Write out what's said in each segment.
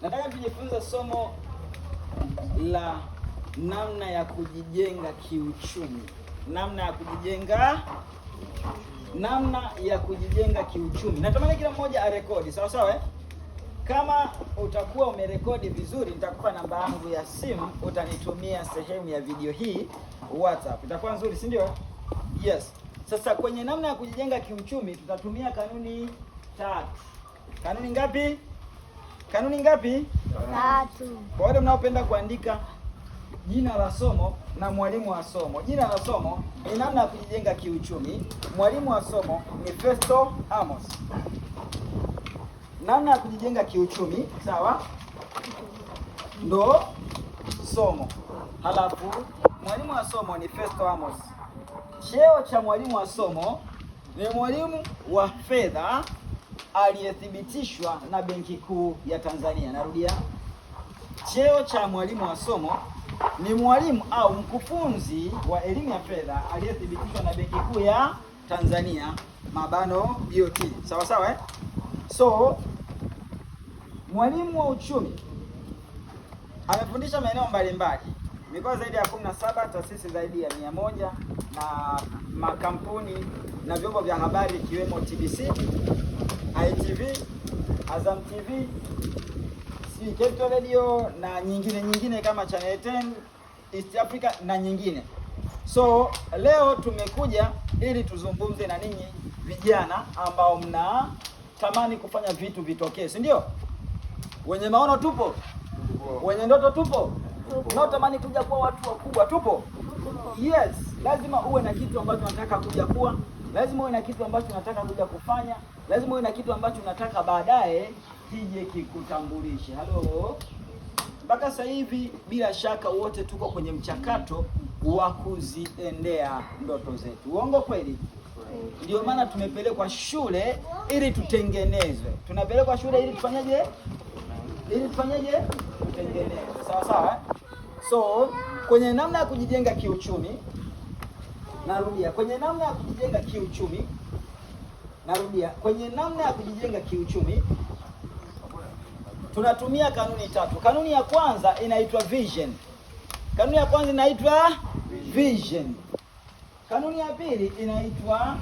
Nataka tujifunze somo la namna ya kujijenga kiuchumi. Namna ya kujijenga kiuchumi. Natamani kila mmoja arekodi, sawa sawa eh? Kama utakuwa umerekodi vizuri, nitakupa namba yangu ya simu, utanitumia sehemu ya video hii WhatsApp. Itakuwa nzuri, si ndio? Yes. Sasa kwenye namna ya kujijenga kiuchumi tutatumia kanuni 3. Kanuni ngapi? Kanuni ngapi? 3. Kwa wale mnaopenda kuandika jina la somo na mwalimu wa somo. Jina la somo ni namna ya kujijenga kiuchumi. Mwalimu wa somo ni Festo Amos. Namna ya kujijenga kiuchumi, sawa? Ndo somo. Halafu mwalimu wa somo ni Festo Amos. Cheo cha mwalimu wa somo ni mwalimu wa fedha aliyethibitishwa na Benki Kuu ya Tanzania. Narudia. Cheo cha mwalimu wa somo ni mwalimu au mkufunzi wa elimu ya fedha aliyethibitishwa na Benki Kuu ya Tanzania, mabano BOT. Sawa sawa eh? So mwalimu wa uchumi amefundisha maeneo mbalimbali, mikoa zaidi ya 17, taasisi zaidi ya 100 na makampuni na vyombo vya habari ikiwemo TBC, ITV, Azam TV, Capital Radio na nyingine kama Channel 10, East Africa na nyingine. So leo tumekuja ili tuzungumze na ninyi vijana ambao mnatamani kufanya vitu vitokee, si ndio? Wenye maono tupo? Wenye ndoto tupo? Unaotamani kuja kuwa watu wakubwa tupo? Yes, lazima uwe na kitu ambacho unataka kuja kuwa, lazima uwe na kitu ambacho unataka kuja kufanya, lazima uwe na kitu ambacho unataka baadaye kije kikutambulishe. Halo. Mpaka sasa hivi bila shaka wote tuko kwenye mchakato wa kuziendea ndoto zetu. Uongo kweli? Ndio maana tumepelekwa shule ili tutengenezwe. Tunapelekwa shule ili tufanyeje? Tutengenezwe. Sawa sawa? So, kwenye namna ya kujijenga kiuchumi, kwenye namna ya kujijenga kiuchumi tunatumia kanuni 3. Kanuni ya kwanza inaitwa vision. Kanuni ya pili inaitwa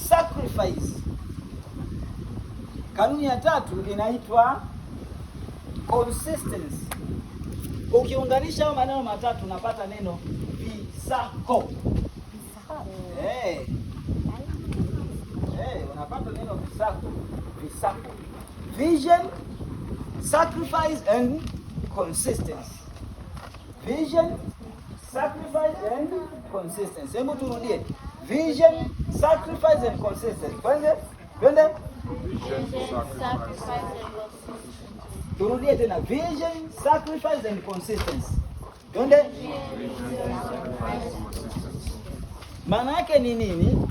sacrifice. Kanuni ya 3 inaitwa consistency. Ukiunganisha hayo maneno matatu unapata neno visako. Unapata neno visako. Vision, sacrifice and consistency. Vision, sacrifice and consistency. Hebu turudie. Vision, sacrifice and consistency. Twende? Vision, sacrifice and consistency. Turudie tena. Vision, sacrifice and consistency. Twende? Maana yake ni nini?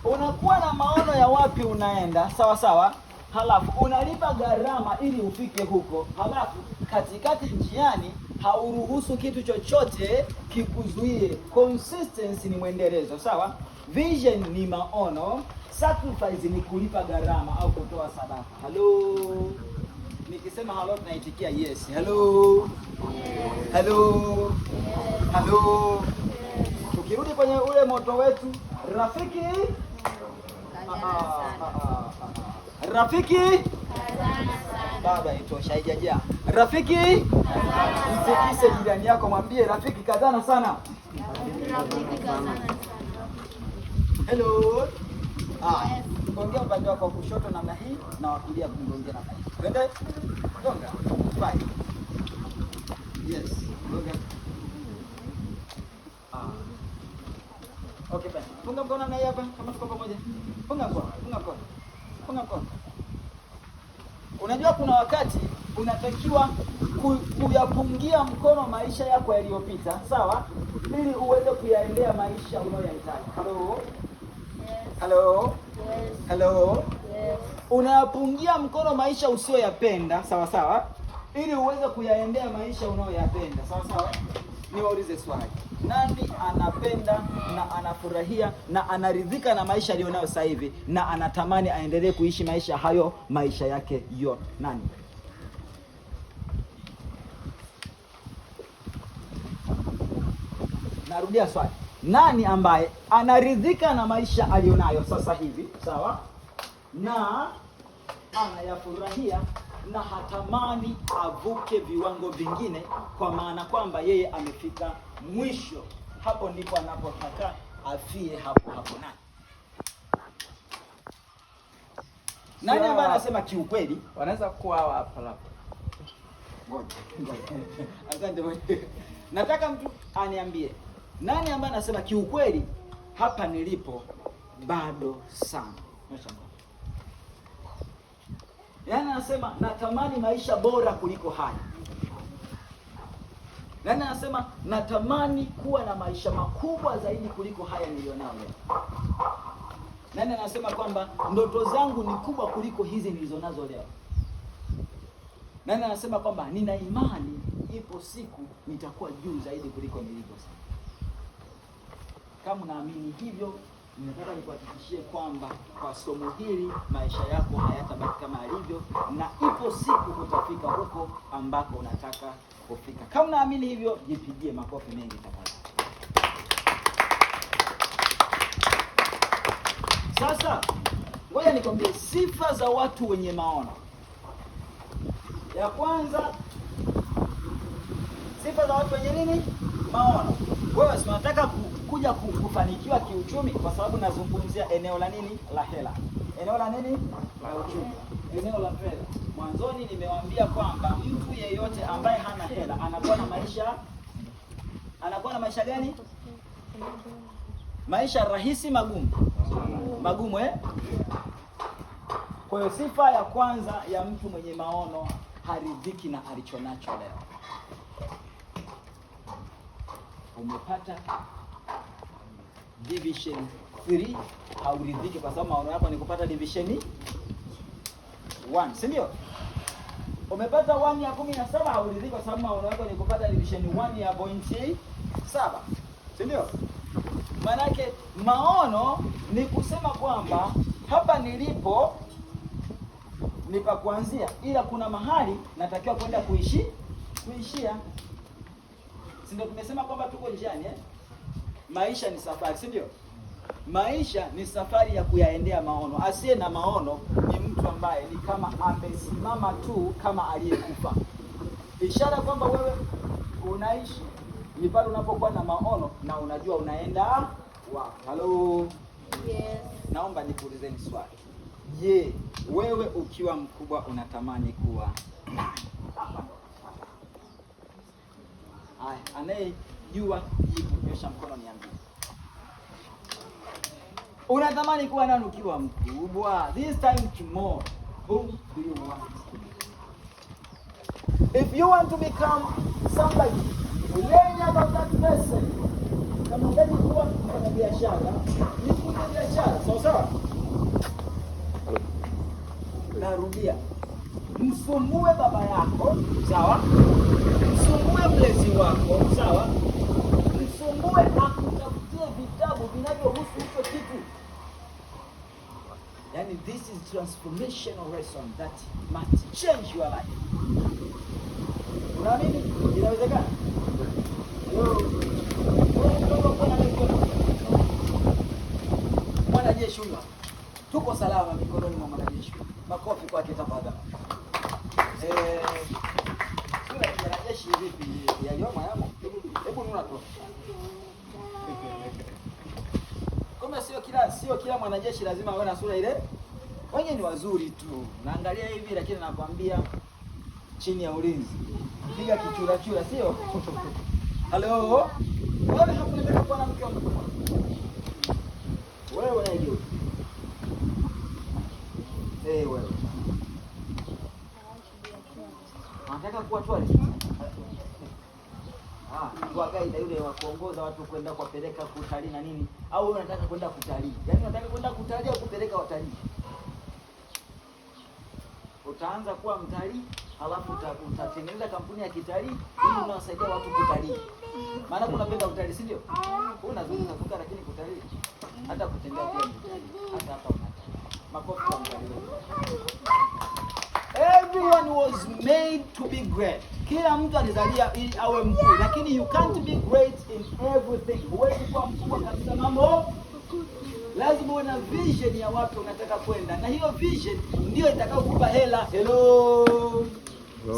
Unakuwa na maono ya wapi unaenda, sawa sawa? Halafu unalipa gharama ili ufike huko. Halafu katikati njiani hauruhusu kitu chochote kikuzuie. Consistency ni mwendelezo, sawa? Vision ni maono, sacrifice ni kulipa gharama au kutoa sadaka. Hello. Nikisema hello tunaitikia yes. Hello. Yes. Hello. Yes. Hello. Yes. Tukirudi kwenye ule moto wetu, rafiki Rafiki baba itosha haijajaa. Rafiki msikise jirani yako, mwambie rafiki kazana sana. Hello. Ongea upande wako kushoto namna hii na wakulia kuongea namna hii. Twende. Gonga. Fine. Yes. Gonga. Okay basi. Funga mkono na hapa kama tuko pamoja. Funga mkono. Unajua kuna wakati unatakiwa kuyapungia mkono maisha yako yaliyopita, sawa? Ili uweze kuyaendea maisha unayoyahitaji. Hello. Yes. Hello. Yes. Unayapungia mkono maisha usiyoyapenda, sawa sawa? Ili uweze kuyaendea maisha unayoyapenda, sawa sawa? Niwaulize swali. Nani anapenda na anafurahia na anaridhika na maisha aliyonayo sasa hivi na anatamani aendelee kuishi maisha hayo maisha yake yote? Nani? Narudia swali. Nani ambaye anaridhika na maisha alionayo sasa hivi, sawa? Na anayafurahia na hatamani avuke viwango vingine, kwa maana kwamba yeye amefika mwisho. Hapo ndipo anapotaka afie hapo hapo. Nani ambaye anasema kiukweli? Wanaweza kuwa hapa labda. Asante. Nataka mtu aniambie nani ambaye anasema kiukweli hapa nilipo bado sana. Yaani anasema natamani maisha bora kuliko haya. Nani anasema natamani kuwa na maisha makubwa zaidi kuliko haya nilionayo leo? Nani anasema kwamba ndoto zangu ni kubwa kuliko hizi nilizonazo leo? Nani anasema kwamba nina imani ipo siku nitakuwa juu zaidi kuliko nilivyo sasa? Kama naamini hivyo, ninataka nikuhakikishie kwamba kwa somo hili maisha yako hayatabaki kama yalivyo, na ipo siku utafika huko ambako unataka kufika. Kama naamini hivyo, jipigie makofi mengi tafadhali. Sasa ngoja nikwambie sifa za watu wenye maono. Ya kwanza, sifa za watu wenye nini? Maono. Wewe si unataka kuja kufanikiwa kiuchumi, kwa sababu nazungumzia eneo la nini? La hela. Eneo la nini? La uchumi. Eneo la fedha. Mwanzoni nimewaambia kwamba mtu yeyote ambaye hana hela anakuwa na maisha gani? Maisha rahisi, magumu. Magumu Kwa hiyo sifa ya kwanza ya mtu mwenye maono, haridhiki na alichonacho leo. Umepata division 3, hauridhiki kwa sababu maono yako ni kupata division 1, si ndio? Umepata 1 ya 17, hauridhiki kwa sababu maono yako ni kupata division 1 ya pointi 7, si ndio? Manake maono ni kusema kwamba hapa nilipo ni pa kuanzia, ila kuna mahali natakiwa kwenda kuishia. Si ndio tumesema kwamba tuko njiani Maisha ni safari, si ndio? Maisha ni safari ya kuyaendea maono. Asiye na maono ni mtu ambaye ni kama amesimama tu kama aliyekufa. Ishara kwamba wewe unaishi ni pale unapokuwa na maono na unajua unaenda wapi. Hello. Yes. Naomba nikuulizeni swali. Je, wewe ukiwa mkubwa unatamani kuwa nani? Anayejua jibu nyosha mkono niambie. Unatamani kuwa nani ukiwa mkubwa? This time tomorrow, who do you want to be? If you want to become somebody, learn about that person. Kama unataka kuwa mfanyabiashara, ni mfanyabiashara, sawa? Narudia. Msumbue baba yako, sawa? Msumbue mlezi wako, sawa? Msumbue akutafutie vitabu vinavyohusu hicho kitu. Yani this is transformational lesson that must change your life. Unaamini? Inawezekana? Mwanajeshi huyu. Tuko salama mikononi mwa mwanajeshi. Makofi kwake tafadhali. Sura ya mwanajeshi vipi? Yalioma yamo. Hebu nuna tu. Kama sio kila mwanajeshi lazima awe na sura ile. Wengi ni wazuri tu. Naangalia hivi lakini nakwambia chini ya ulinzi. Piga kichura sio? Hello. Wewe hakunataka kuwa na mke wako. Wewe unajua. Wewe. Unataka kuwa tourist? Kwa guide yule wa kuongoza watu kwenda kuwapeleka kutalii na nini? Au wewe unataka kwenda kutalii? Yaani unataka kwenda kutalii au kupeleka watalii? Utaanza kuwa mtalii, alafu utatengeneza kampuni ya kitalii ili unawasaidia watu kutalii. Maana unapenda utalii, si ndio? Unazunguka lakini kutalii. Hata kutembea pia ni utalii. Hata hapa unatalii. Makofi kwa mtalii. Everyone was made to be great. Kila mtu alizalia ili awe mkuu, lakini you can't be great in everything. Huwezi kuwa mkubwa katika mambo. Lazima uwe na vision ya watu unataka kwenda, na hiyo vision ndio itakayokupa hela. Hello.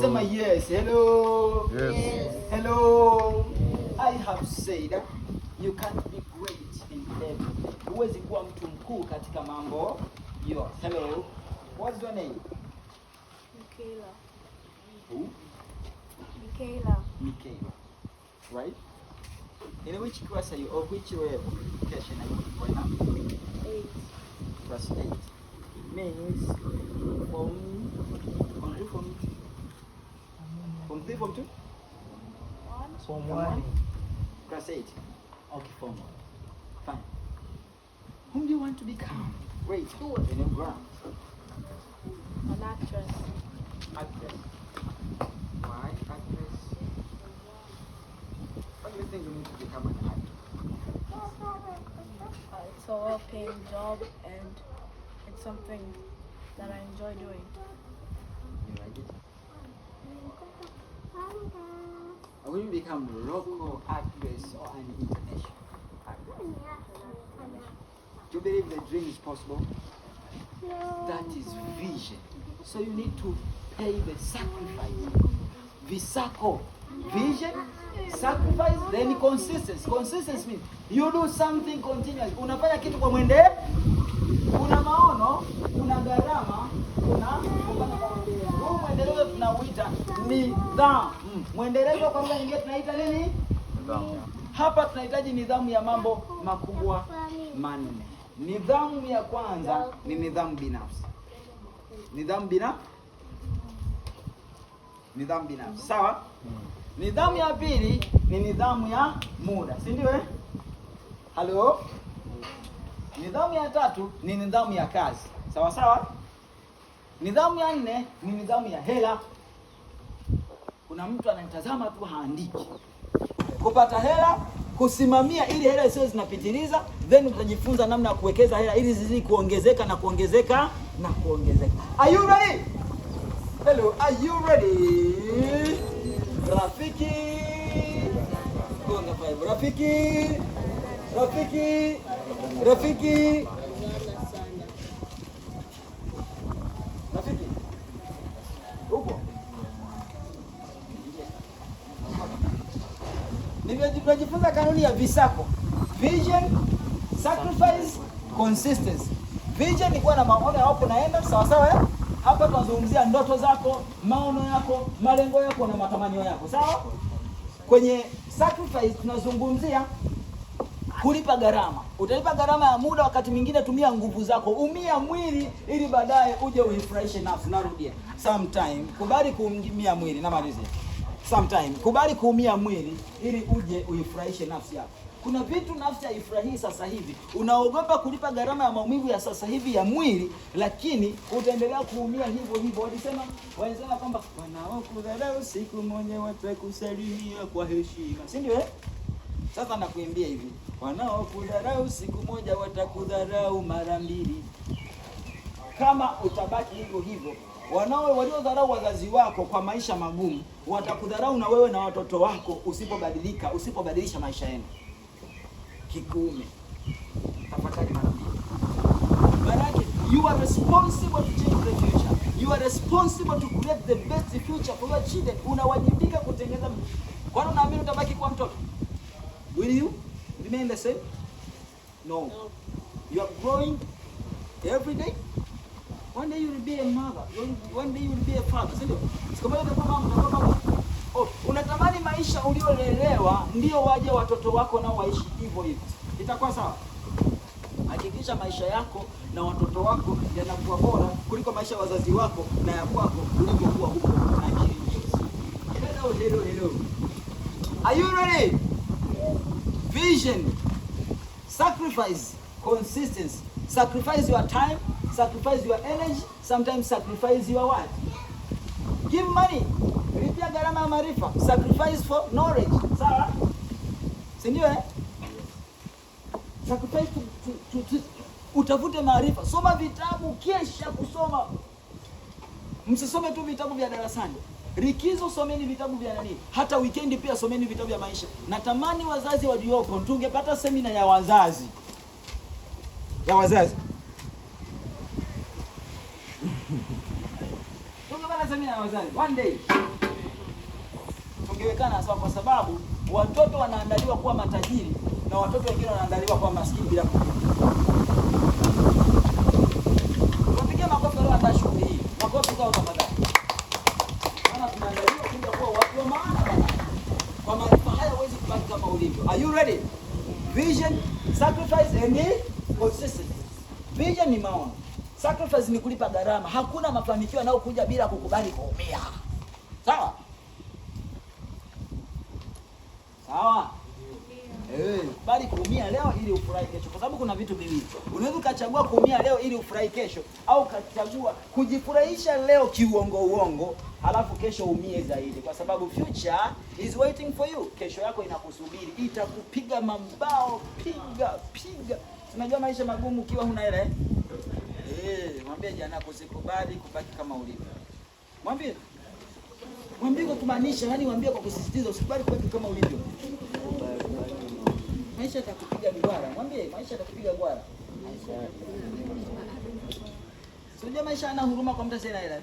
Sema yes. Hello. Yes. Hello. I have said you can't be great in everything. Huwezi kuwa mtu mkuu katika mambo yote. Hello. What's your name? Michaela. Who? Michaela. Michaela. Right? In which class are you, or which education are you right now? 8. Class 8. Means from 3, from 2? Form 1. Class 8. Okay, form 1. Fine. Whom do you want to become? Great. In your ground. An actress. Actress. Why actress? What do you think you need to become an actor? It's a well-paying job and it's something that I enjoy doing. You like it? Or will you become a local actress or an international actress? Do you believe the dream is possible? That is vision. So you need to pay the sacrifice. Visako. Vision, sacrifice, then consistency. Consistency means you do something continuously. Unafanya kitu kwa mwende. Kuna maono, kuna gharama, kuna huu mwendelezo tunauita nidhamu. Mwendelezo kwa lugha nyingine tunaita nini? Nidhamu. Hapa tunahitaji nidhamu ya mambo makubwa manne. Nidhamu ya kwanza ni nidhamu binafsi. Nidhamu binafsi. Sawa? Nidhamu ya pili ni nidhamu ya muda. Si ndio? Halo? Nidhamu ya tatu ni nidhamu ya kazi. Sawa sawa? Nidhamu ya nne ni nidhamu ya hela. Kuna mtu ananitazama tu haandiki. Kupata hela, kusimamia ili hela isiwe zinapitiliza, then utajifunza namna ya kuwekeza hela ili zizidi kuongezeka na kuongezeka na kuongezeka. Are you ready? Hello, are you ready? Rafiki. Gonga 5. Rafiki. Rafiki. Rafiki. Rafiki. Upo? Nimejifunza kanuni ya visako. Vision, sacrifice, consistency. Vision ni kuwa na maono ya hapo naenda sawa sawa. Hapa tunazungumzia ndoto zako, maono yako, malengo yako na matamanio yako. Sawa? Kwenye sacrifice tunazungumzia kulipa gharama. Utalipa gharama ya muda, wakati mwingine tumia nguvu zako, umia mwili ili baadaye uje uifurahishe nafsi. Narudia. Sometime kubali kuumia mwili na malizia. Sometime kubali kuumia mwili ili uje uifurahishe nafsi yako. Kuna vitu nafsi haifurahii sasa hivi. Unaogopa kulipa gharama ya maumivu ya sasa hivi ya mwili, lakini utaendelea kuumia hivyo hivyo. Walisema kwamba wanaokudharau siku moja watakusalimia kwa heshima. Si ndio? Sasa nakuimbia hivi. Wanaokudharau siku moja watakudharau mara mbili. Kama utabaki hivyo hivyo, waliodharau wazazi wako kwa maisha magumu watakudharau na wewe na watoto wako usipobadilisha maisha yenu. Kikuume. Tafakari mara mbili. Maana you are responsible to change the future. You are responsible to create the best future for your children. Unawajibika kutengeneza. Kwani unaamini utabaki kuwa mtoto? Will you remain the same? No. You are growing every day. One day you will be a mother. One day you will be a father. Sio? Sikomea utakuwa mama. Oh, unatamani maisha uliolelewa ndio waje watoto wako nao waishi hivyo hivyo. Itakuwa sawa? Hakikisha maisha yako na watoto wako yanakuwa bora kuliko maisha ya wazazi wako na ya kwako ulivyokuwa huko Nigeria. Hello. Are you ready? Vision, sacrifice, consistency. Sacrifice your time, sacrifice your energy, sometimes sacrifice your what? Give money. Lipia gharama ya maarifa. Sacrifice for knowledge. Sawa? Si ndio Sacrifice to utafute maarifa. Soma vitabu, kesha kusoma. Msisome tu vitabu vya darasani. Likizo someni vitabu vya nani? Hata weekend pia someni vitabu vya maisha. Natamani wazazi waliopo tungepata semina ya wazazi. Ya wazazi. Tungepata semina ya wazazi one day. Tungewekana sawa, kwa sababu watoto wanaandaliwa kuwa matajiri na watoto wengine wanaandaliwa kuwa maskini bila kujua. Tunapigia makofi leo hata shughuli hii. Makofi kwa tafadhali. Maana tunaandaliwa kuja kuwa watu wa maana bana. Kwa maarifa haya huwezi kubaki kama ulivyo. Are you ready? Vision, sacrifice and consistency. Vision ni maono. Sacrifice ni kulipa gharama. Hakuna mafanikio yanayokuja bila kukubali kuumia. Sawa? Sawa? Bali kuumia leo ili ufurahi kesho. Kwa sababu kuna vitu viwili. Unaweza ukachagua kuumia leo ili ufurahi kesho, au ukachagua kujifurahisha leo kiuongo, halafu kesho umie zaidi, kwa sababu future is waiting for you. Kesho yako inakusubiri, itakupiga mambao, piga. Unajua maisha magumu ukiwa huna hela mwambie jana usikubali kubaki kama ulivyo. Mwambie kwa kumaanisha, yani mwambie kwa kusisitiza, usikubali kubaki kama ulivyo. Maisha yatakupiga gwara. Mwambie maisha yatakupiga gwara. Sio maisha yana huruma kwa mtu sasa hela.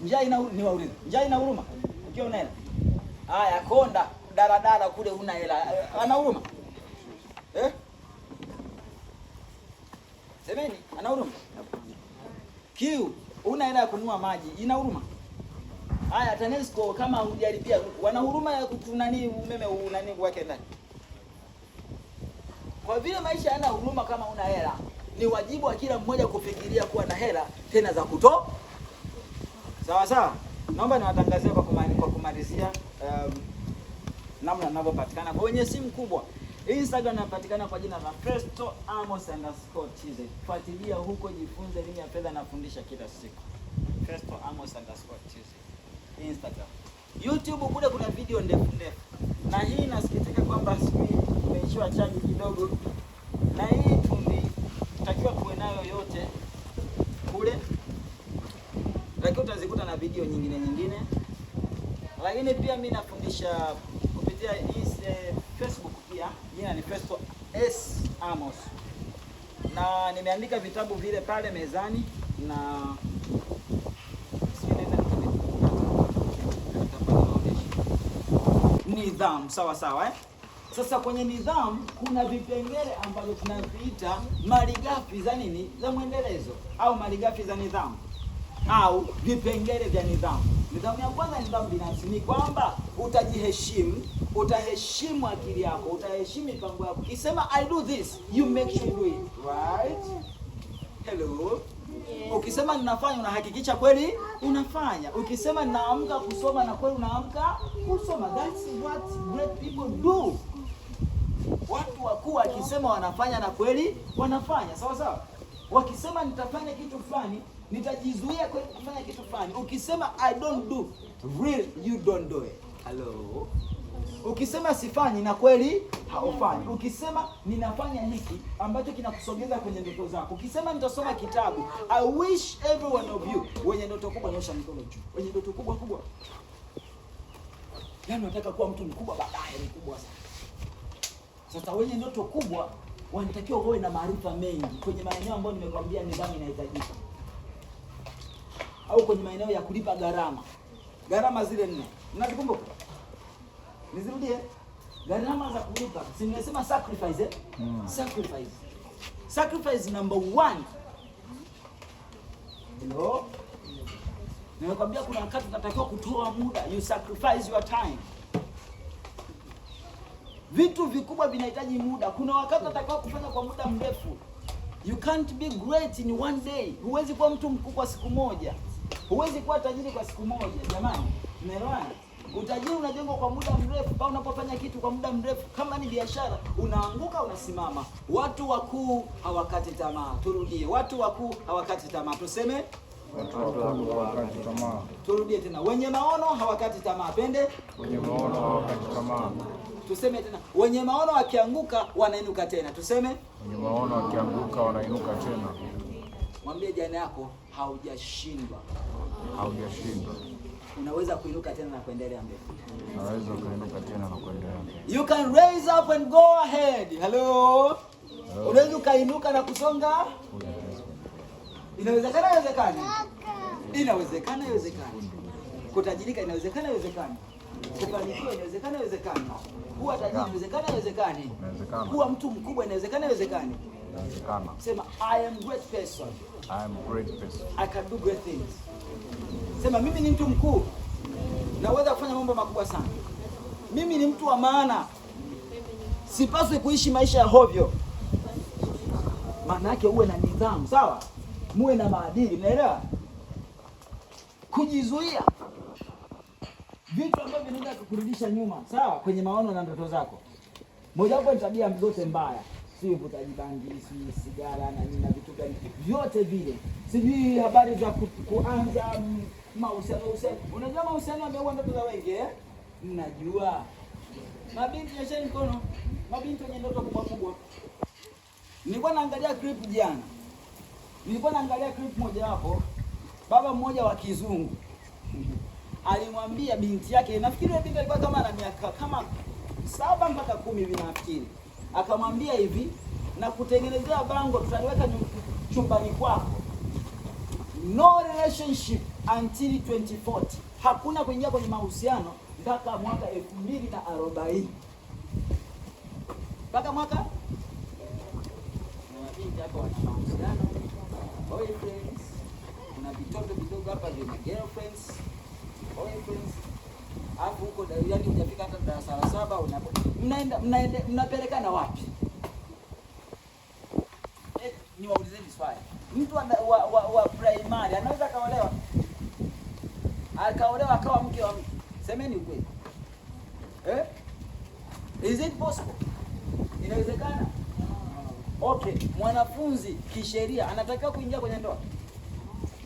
Njaa niwaulize. Njaa ina huruma? Ukiwa una hela. Haya, konda daradara kule una hela. Ana huruma? Semeni, ana huruma? Kiu, una hela ya kununua maji, ina huruma? Haya, TANESCO kama hujalipia, wana huruma ya kutunani umeme unani wake ndani. Kwa vile maisha yana huruma kama una hela, ni wajibu wa kila mmoja kufikiria kuwa na hela tena za kutoa. Sawa sawa? Naomba niwatangazie kwa kumalizia namna ninavyopatikana kwa wenye simu kubwa. Instagram napatikana kwa jina la Festo_Amos_TZ. Fuatilia huko, jifunze elimu ya fedha, nafundisha kila siku. Festo_Amos_TZ. Instagram. YouTube kule kuna video ndefu. Na hii nasikitika kwamba imeishiwa chaji kidogo. Na hii tunatakiwa kuwe nayo yote kule. Lakini utazikuta na video nyingine. Lakini pia mimi nafundisha kupitia Facebook pia. Jina ni Festo S Amos. Na nimeandika vitabu vile pale mezani na nidhamu. Sawa. Sasa kwenye nidhamu kuna vipengele ambavyo tunaviita malighafi za nini? Za mwendelezo au malighafi za nidhamu au vipengele vya nidhamu. Nidhamu ya kwanza, nidhamu binafsi, ni kwamba utajiheshimu, utaheshimu akili yako, utaheshimu mipango yako. Ukisema I do this, you make sure you do it. Right? Hello. Ukisema ninafanya, unahakikisha kweli unafanya. Ukisema ninaamka kusoma, na kweli unaamka kusoma. That's what great people do. Watu wakuu wakisema wanafanya, na kweli wanafanya. Sawa. Wakisema nitafanya kitu fulani, nitajizuia kufanya kitu fulani. Ukisema I don't do, real you don't do it. Hello. Ukisema sifanyi, na kweli haufanyi. Ukisema ninafanya hiki ambacho kinakusogeza kwenye ndoto zako. Ukisema nitasoma kitabu, I wish every one of you wenye ndoto kubwa, nyosha mikono juu. Wenye ndoto kubwa. Yaani nataka kuwa mtu mkubwa baadaye, mkubwa sana. Sasa wenye ndoto kubwa wanatakiwa wawe na maarifa mengi kwenye maeneo ambayo nimekwambia nidhamu inahitajika. Au kwenye maeneo ya kulipa gharama. Gharama zile 4. Mnazikumbuka? Nizirudie. Gharama za kulipa. Si nimesema sacrifice Sacrifice number 1. Hello? Nimekwambia kuna wakati unatakiwa kutoa muda. You sacrifice your time. Vitu vikubwa vinahitaji muda. Kuna wakati unatakiwa kufanya kwa muda mrefu. You can't be great in one day. Huwezi kuwa mtu mkubwa siku moja. Huwezi kuwa tajiri kwa siku moja. Jamani, unaelewana? Utajiri unajengwa kwa muda mrefu. Kama unapofanya kitu kwa muda mrefu, kama ni biashara, unaanguka unasimama. Watu wakuu hawakati tamaa. Turudie. Watu wakuu hawakati tamaa. Tuseme watu wakuu hawakati tamaa. Turudie tena. Wenye maono hawakati tamaa. Pende. Wenye maono hawakati tamaa. Tuseme tena. Wenye maono wakianguka wanainuka tena. Tuseme wenye maono wakianguka wanainuka tena. Mwambie jirani yako haujashindwa. Haujashindwa. Unaweza kuinuka tena na kuendelea mbele. Unaweza kuinuka tena na kuendelea mbele. You can raise up and go ahead. Hello. Unaweza ukainuka na kusonga. Inawezekana, inawezekana. Inawezekana, inawezekana. Kutajirika inawezekana, inawezekana. Kufanikiwa inawezekana, inawezekana. Kuwa tajiri inawezekana, inawezekana. Kuwa mtu mkubwa inawezekana, inawezekana. Inawezekana. Sema I am great person. I am great person. I can do great things. Sema mimi ni mtu mkuu. Naweza kufanya mambo makubwa sana. Mimi ni mtu wa maana. Sipaswi kuishi maisha ya hovyo. Maana yake uwe na nidhamu, sawa? Muwe na maadili, unaelewa? Kujizuia vitu ambavyo vinaweza kukurudisha nyuma, sawa? Kwenye maono na ndoto zako. Moja wapo ni tabia zote mbaya. Sio uvutaji bangi, sio sigara na nini na vitu gani. Vyote vile. Sijui habari za kuanza mahusiano. Unajua mahusiano yameua ndoto za wengi, eh? Mnajua. Mabinti nyesheni mkono. Mabinti wenye ndoto kubwa kubwa. Nilikuwa naangalia clip jana. Nilikuwa naangalia clip moja hapo. Baba mmoja wa kizungu alimwambia binti yake, nafikiri binti alikuwa kama na miaka kama 7 mpaka 10 hivi nafikiri. Akamwambia hivi, na kutengenezea bango tutaliweka chumbani kwako. No relationship until 2040. Hakuna kuingia kwenye mahusiano mpaka mwaka 2040. Mpaka mwaka na binti hapo wana mahusiano, boyfriends, kuna vitoto vidogo hapa vina girlfriends, boyfriends. Hapo huko yani hujafika hata darasa la 7 mnapelekana wapi? Niwaulizeni swali. Mtu wa primary anaweza kaolewa? Akaolewa akawa mke wa mtu. Semeni ukweli. Is it possible? Inawezekana? Okay, mwanafunzi kisheria anatakiwa kuingia kwenye ndoa.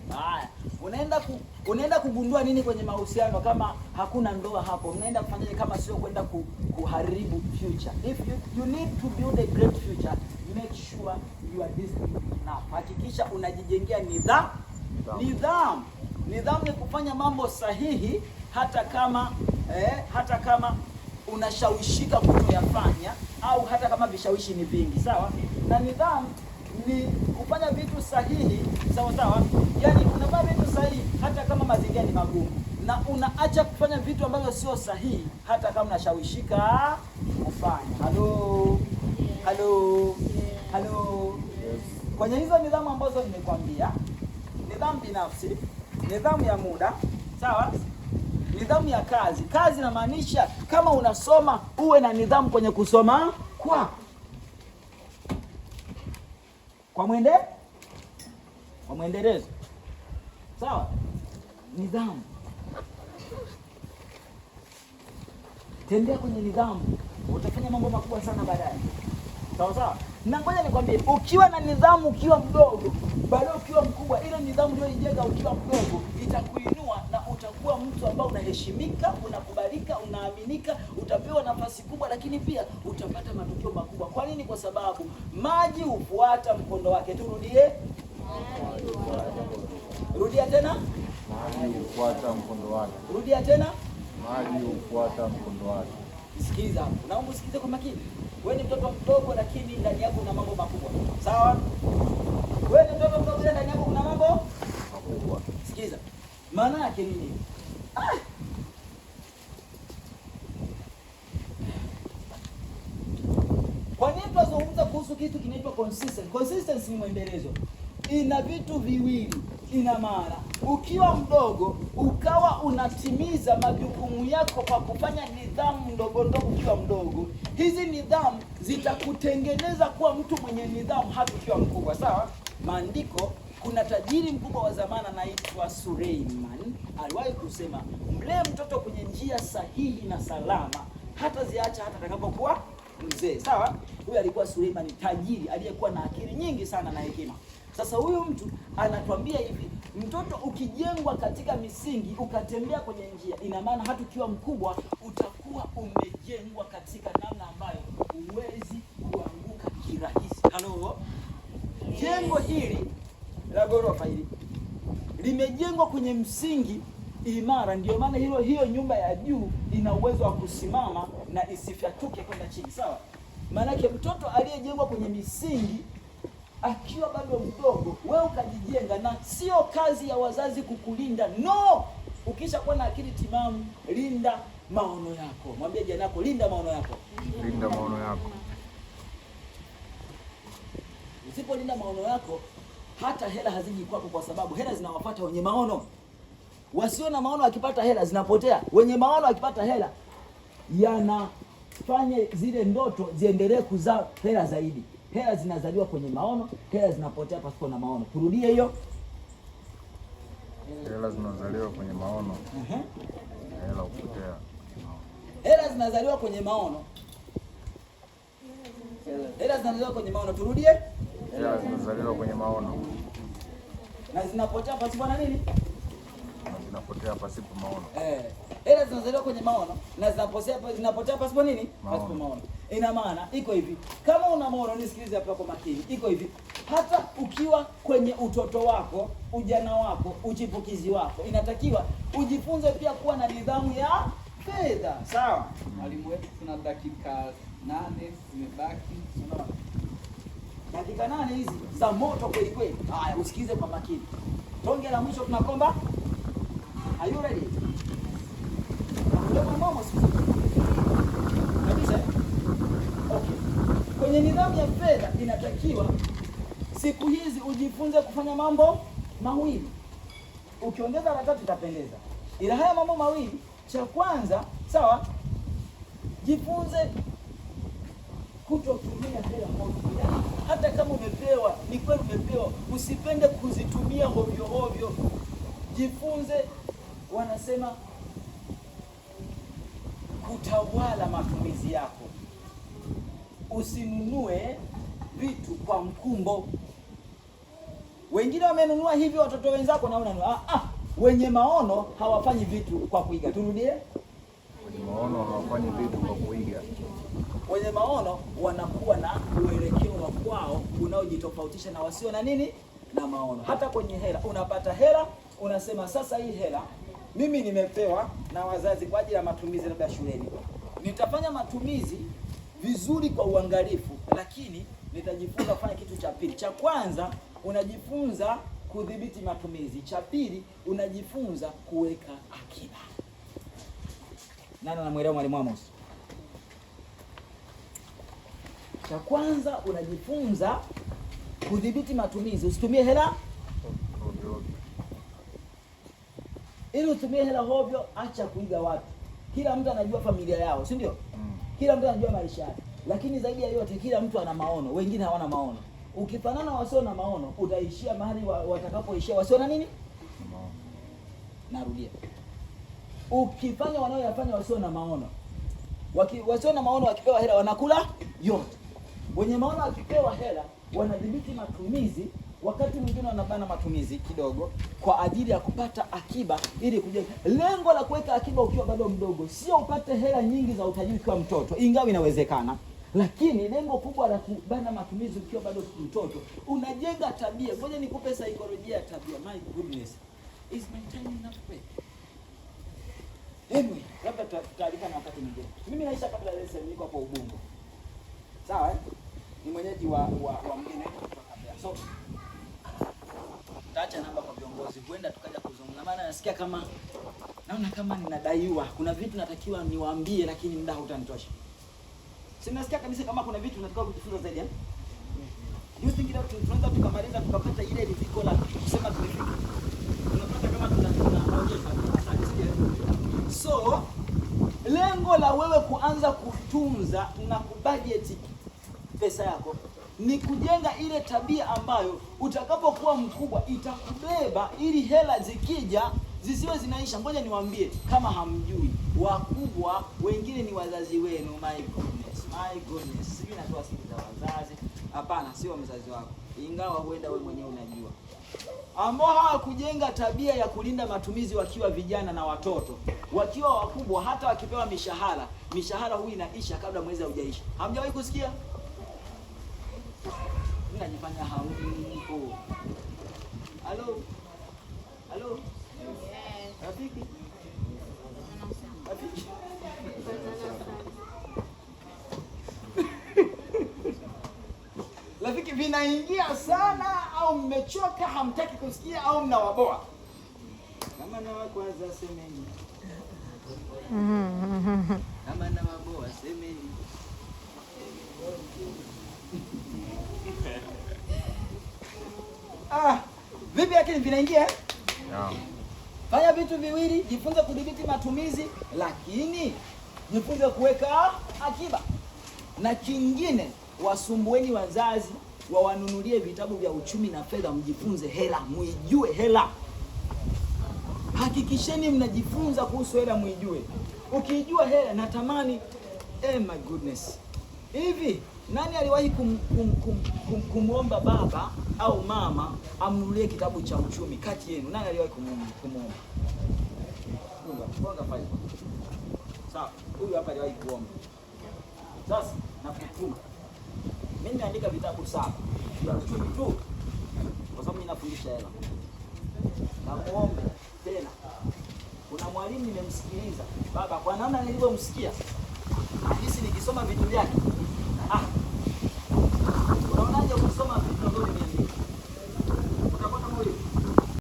Haya, unaenda kugundua nini kwenye mahusiano kama hakuna ndoa hapo? Unaenda kufanyaje kama sio kwenda kuharibu future? If you need to build a great future, make sure you are disciplined enough. Hakikisha unajijengea nidhamu ya kufanya mambo sahihi hata kama unashawishika kutoyafanya au hata kama vishawishi ni vingi, sawa? Na nidhamu ni kufanya vitu sahihi, sawa? Yaani unafanya vitu sahihi hata kama mazingira ni magumu, na unaacha kufanya vitu ambavyo sio sahihi hata kama unashawishika kufanya. Halo. Kwenye hizo nidhamu ambazo nimekwambia, nidhamu binafsi, nidhamu ya muda, sawa? Nidhamu ya kazi. Kazi inamaanisha kama unasoma uwe na nidhamu kwenye kusoma kwa mwendelezo. Sawa? Nidhamu. Tembea kwenye nidhamu. Utafanya mambo makubwa sana baadaye. Sawa? Na ngoja nikwambie, ukiwa na nidhamu ukiwa mdogo, baadaye ukiwa mkubwa, ile nidhamu uliyoijenga ukiwa mdogo itakuinua na utakuwa mtu ambaye unaheshimika, unakubalika, unaaminika, utapewa nafasi kubwa, lakini pia utapata matokeo makubwa. Kwa nini? Kwa sababu maji hufuata mkondo wake. Turudie. Rudia tena. Maji hufuata mkondo wake. Rudia tena. Maji hufuata mkondo wake. Sikiza hapo. Naomba usikize kwa makini. Wewe ni mtoto mdogo lakini ndani yako una mambo makubwa. Sawa? Wewe ni mtoto mdogo ndani yako kuna mambo makubwa. Sikiza. Maana yake nini? Kwa nini tunazungumza kuhusu kitu kinaitwa consistency? Consistency ni mwendelezo. Ina vitu viwili. Ina maana ukiwa mdogo ukawa unatimiza majukumu yako kwa kufanya nidhamu ndogo ukiwa mdogo, hizi nidhamu zitakutengeneza kuwa mtu mwenye nidhamu hata ukiwa mkubwa. Sawa? Maandiko, kuna tajiri mkubwa wa zamani anaitwa Suleiman, aliwahi kusema, mlee mtoto kwenye njia sahihi na salama, hata ziacha hata atakapokuwa mzee. Sawa? Huyu alikuwa Suleiman, tajiri aliyekuwa na akili nyingi sana na hekima. Sasa huyu mtu anatuambia hivi, mtoto ukijengwa katika misingi, ukatembea kwenye njia, ina maana hata ukiwa mkubwa utakuwa umejengwa katika namna ambayo huwezi kuanguka kirahisi. Halo? Jengo hili la ghorofa hili limejengwa kwenye msingi imara, ndio maana hiyo nyumba ya juu ina uwezo wa kusimama na isifyatuke kwenda chini, sawa? Maanake mtoto aliyejengwa kwenye misingi akiwa bado mdogo, wewe ukajijenga, na sio kazi ya wazazi kukulinda. No, ukisha kuwa na akili timamu, linda maono yako. Mwambie jirani yako, linda maono yako. Linda maono yako. Usipolinda maono yako, hata hela haziji kwako, kwa sababu hela zinawapata wenye maono. Wasio na maono wakipata hela zinapotea. Wenye maono wakipata hela yanafanya zile ndoto ziendelee kuzaa hela zaidi. Hela zinazaliwa kwenye maono, hela zinapotea pasipo na maono. Turudie hiyo. Hela zinazaliwa kwenye maono. Hela hupotea. Hela zinazaliwa kwenye maono. Hela zinazaliwa kwenye maono. Turudie. Hela zinazaliwa kwenye maono. Na zinapotea pasipo na nini? Na zinapotea pasipo maono. Hela zinazaliwa kwenye maono na zinapotea pasipo nini? Pasipo maono. Ina maana iko hivi. Kama una maono, nisikilize hapa kwa makini. Iko hivi. Hata ukiwa kwenye utoto wako, ujana wako, uchipukizi wako, inatakiwa ujifunze pia kuwa na nidhamu ya fedha. Sawa? Mwalimu wetu, tuna dakika 8 zimebaki. Dakika 8 hizi za moto kweli kweli. Haya, usikize kwa makini. Tonge la mwisho tunakomba. Are you ready? Mama, kabisa. Okay. Kwenye nidhamu ya fedha inatakiwa siku hizi ujifunze kufanya mambo mawili. Ukiongeza la tatu itapendeza. Ila haya mambo mawili, cha kwanza, sawa? Jifunze kutotumia hela hovyo. Yaani hata kama umepewa, ni kweli umepewa, usipende kuzitumia hovyo hovyo. Jifunze, wanasema, kutawala matumizi yako. Usinunue vitu kwa mkumbo. Wengine wamenunua hivi watoto wenzako na unanunua. Wenye maono hawafanyi vitu kwa kuiga. Turudie. Wenye maono hawafanyi vitu kwa kuiga. Wenye maono wanakuwa na uelekeo wa kwao unaojitofautisha na wasio na nini? Na maono. Hata kwenye hela, unapata hela, unasema sasa hii hela mimi nimepewa na wazazi kwa ajili ya matumizi labda shuleni. Nitafanya matumizi vizuri kwa uangalifu, lakini nitajifunza kufanya kitu cha pili. Cha kwanza unajifunza kudhibiti matumizi. Cha pili unajifunza kuweka akiba. Nani anamuelewa mwalimu Amos? Cha kwanza unajifunza kudhibiti matumizi. Usitumie hela Hovyo. Ili utumie hela hovyo, acha kuiga watu. Kila mtu anajua familia yao, si ndio? Kila mtu anajua maisha yake. Lakini zaidi ya yote, kila mtu ana maono, wengine hawana maono. Ukifanana wasio na maono, utaishia mahali watakapoishia wasio na nini? Maono. Narudia. Ukifanya wanaoyafanya wasio na maono, wasio na maono wakipewa hela wanakula yote. Wenye maono wakipewa hela wanadhibiti matumizi. Wakati mwingine wanabana matumizi kidogo kwa ajili ya kupata akiba ili kujenga. Lengo la kuweka akiba ukiwa bado mdogo sio upate hela nyingi za utajiri ukiwa mtoto, ingawa inawezekana. Lakini lengo kubwa la kubana matumizi ukiwa bado mtoto, unajenga tabia. Ngoja nikupe saikolojia ya tabia. My goodness. Is my time enough break? Anyway, labda tutaarifa na wakati mwingine. Mimi naisha kabla ya lesson, niko hapo Ubungo. Sawa? Ni mwenyeji wa mgeni kutoka Mbeya. So taacha namba kwa viongozi, huenda tukaja kuzungumza. Maana nasikia kama naona kama ninadaiwa. Kuna vitu natakiwa niwaambie, lakini muda hautanitosha. Si nasikia kabisa kama kuna vitu natakiwa kujifunza zaidi. You think that tunaweza tukamaliza tukapata ile riziko la kusema tumefika. Tunapata kama tunaonyesha. So lengo la wewe kuanza kutunza na kubudget pesa yako ni kujenga ile tabia ambayo utakapokuwa mkubwa itakubeba, ili hela zikija zisiwe zinaisha. Ngoja niwaambie, kama hamjui, wakubwa wengine ni wazazi wenu. My goodness. Sisi natoa siri za wazazi. Hapana, sio mzazi wako, ingawa huenda wewe mwenyewe unajua. Ambao hawakujenga tabia ya kulinda matumizi wakiwa vijana na watoto. Wakiwa wakubwa, hata wakipewa mishahara huu inaisha kabla mwezi haujaisha. Hamjawahi kusikia? Najifanya hampo. Halo. Halo. Rafiki. Rafiki. Rafiki, vinaingia sana au mmechoka hamtaki kusikia au mnawaboa? Kama na wakwaza semeni. Kama na waboa semeni. Vipi lakini vinaingia? Yeah. Fanya vitu viwili, jifunze kudhibiti matumizi, lakini jifunze kuweka akiba. Na kingine, wasumbueni wazazi wawanunulie vitabu vya uchumi na fedha, mjifunze hela, muijue hela. Hakikisheni mnajifunza kuhusu hela, muijue. Ukijua hela, natamani my goodness. Hivi nani aliwahi kumwomba baba au mama amnunulie kitabu cha uchumi kati yenu? Nani aliwahi kumwomba? Funga faili. Sawa, huyu hapa aliwahi kuomba. Sasa nakutuma. Mimi nimeandika vitabu 7 vya uchumi tu. Kwa sababu mimi nafundisha hela. Na muombe tena. Kuna mwalimu nimemsikiliza. Baba, kwa namna nilivyomsikia, nahisi nikisoma vitu vyake